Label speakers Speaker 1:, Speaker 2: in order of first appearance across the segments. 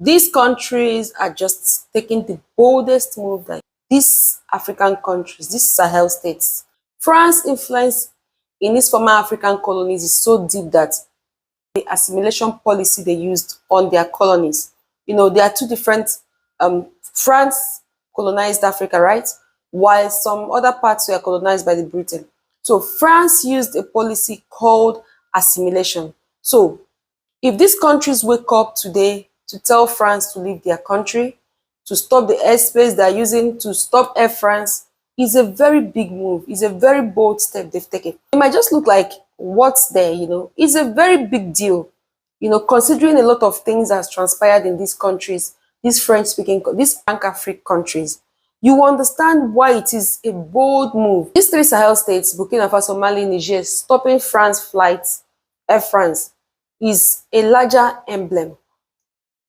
Speaker 1: These countries are just taking the boldest move, like these African countries, these Sahel states. France's influence in these former African colonies is so deep that the assimilation policy they used on their colonies, there are two different, France colonized Africa, right? While some other parts were colonized by the Britain. So France used a policy called assimilation. So if these countries wake up today to tell France to leave their country, to stop the airspace they're using, to stop Air France, is a very big move. It's a very bold step they've taken. It might just look like what's there, it's a very big deal, considering a lot of things has transpired in these countries, these French-speaking, these Francophone countries. You understand why it is a bold move. These three Sahel states, Burkina Faso, Mali, Niger, stopping France flights, Air France, is a larger emblem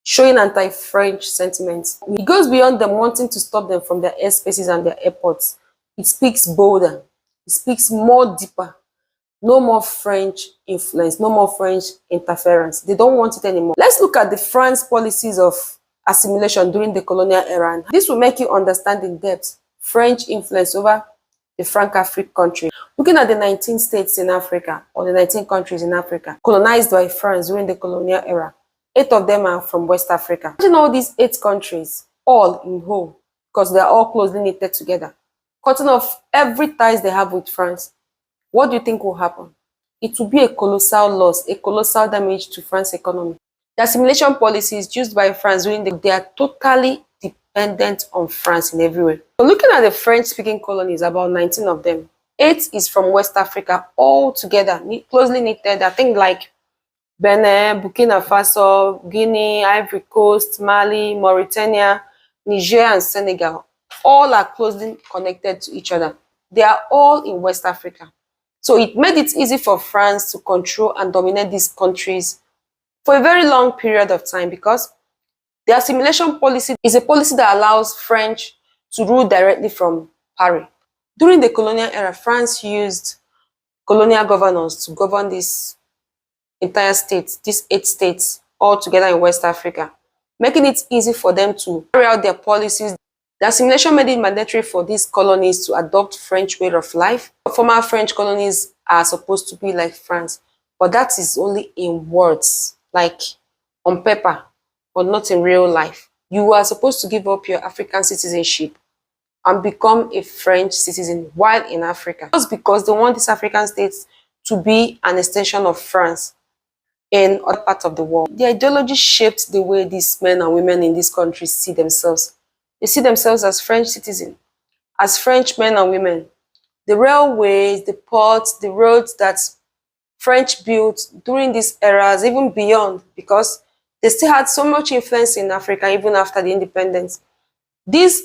Speaker 1: showing anti-French sentiments. It goes beyond them wanting to stop them from their airspaces and their airports. It speaks bolder. It speaks more deeper. No more French influence, no more French interference. They don't want it anymore. Let's look at the France policies of assimilation during the colonial era. This will make you understand in depth French influence over the Francophone country. Looking at the 19 states in Africa, or the 19 countries in Africa, colonized by France during the colonial era, 8 of them are from West Africa. Imagine all these 8 countries, all in whole, because they are all closely knitted together, cutting off every ties they have with France. What do you think will happen? It will be a colossal loss, a colossal damage to France's economy. The assimilation policies used by France during they are totally dependent on France in every way. So looking at the French-speaking colonies, about 19 of them, 8 is from West Africa, all together, closely knitted. I think like Benin, Burkina Faso, Guinea, Ivory Coast, Mali, Mauritania, Niger, and Senegal. All are closely connected to each other. They are all in West Africa. So it made it easy for France to control and dominate these countries for a very long period of time, because the assimilation policy is a policy that allows French to rule directly from Paris. During the colonial era, France used colonial governors to govern these entire states, these 8 states, all together in West Africa, making it easy for them to carry out their policies. The assimilation made it mandatory for these colonies to adopt French way of life. Former French colonies are supposed to be like France, but that is only in words, like on paper, but not in real life. You are supposed to give up your African citizenship and become a French citizen while in Africa, just because they want these African states to be an extension of France in other parts of the world. The ideology shaped the way these men and women in these countries see themselves. They see themselves as French citizens, as French men and women. The railways, the ports, the roads that French built during these eras, even beyond, because they still had so much influence in Africa even after the independence.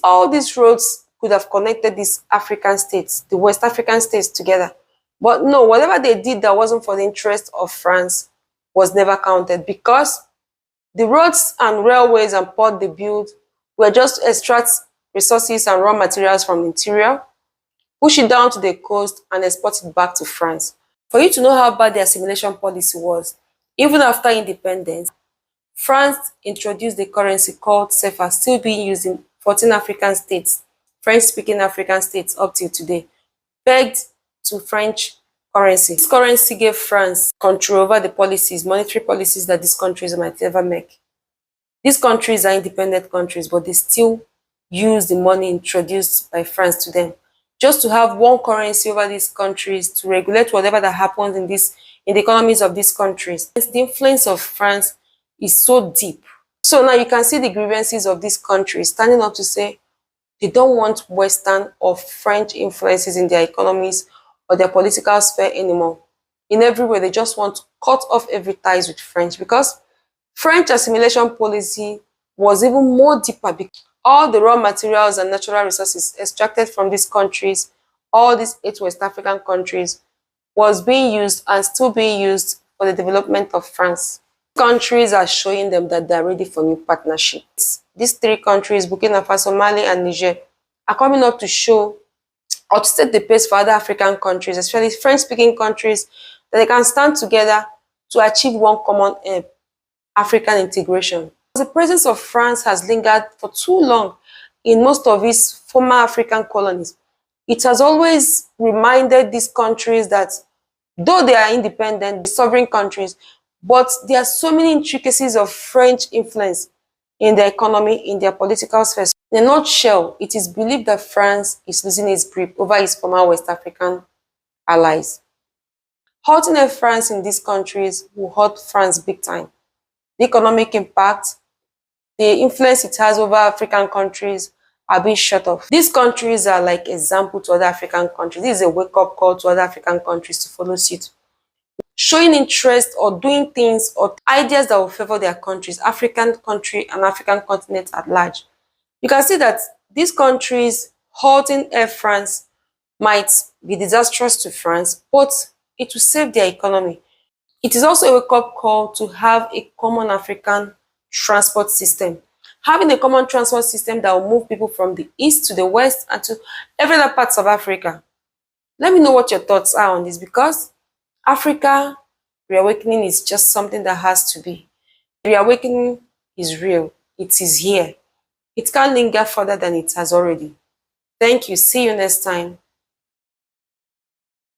Speaker 1: All these roads could have connected these African states, the West African states together. But no, whatever they did that wasn't for the interest of France was never counted, because the roads and railways and port they built were just to extract resources and raw materials from the interior, push it down to the coast, and export it back to France. For you to know how bad the assimilation policy was, even after independence, France introduced the currency called CFA, still being used in 14 African states, French-speaking African states up till today, pegged to French currency. This currency gave France control over the policies, monetary policies that these countries might ever make. These countries are independent countries, but they still use the money introduced by France to them, just to have one currency over these countries to regulate whatever that happens in the economies of these countries. The influence of France is so deep. So now you can see the grievances of these countries standing up to say they don't want Western or French influences in their economies or their political sphere anymore. In every way, they just want to cut off every ties with French, because French assimilation policy was even more deeper. All the raw materials and natural resources extracted from these countries, all these 8 West African countries, was being used and still being used for the development of France. Countries are showing them that they're ready for new partnerships. These 3 countries, Burkina Faso, Mali, and Niger, are coming up to show or to set the pace for other African countries, especially French-speaking countries, that they can stand together to achieve one common aim: African integration. The presence of France has lingered for too long in most of its former African colonies. It has always reminded these countries that though they are independent, sovereign countries, but there are so many intricacies of French influence in their economy, in their political sphere. In a nutshell, it is believed that France is losing its grip over its former West African allies. Halting Air France in these countries will hurt France big time. The economic impact, the influence it has over African countries are being shut off. These countries are like example to other African countries. This is a wake-up call to other African countries to follow suit. Showing interest or doing things or ideas that will favor their countries, African country and African continent at large. You can see that these countries halting Air France might be disastrous to France, but it will save their economy. It is also a wake-up call to have a common African transport system. Having a common transport system that will move people from the east to the west and to every other parts of Africa. Let me know what your thoughts are on this, because Africa reawakening is just something that has to be. Reawakening is real. It is here. It can't linger further than it has already. Thank you. See you next time.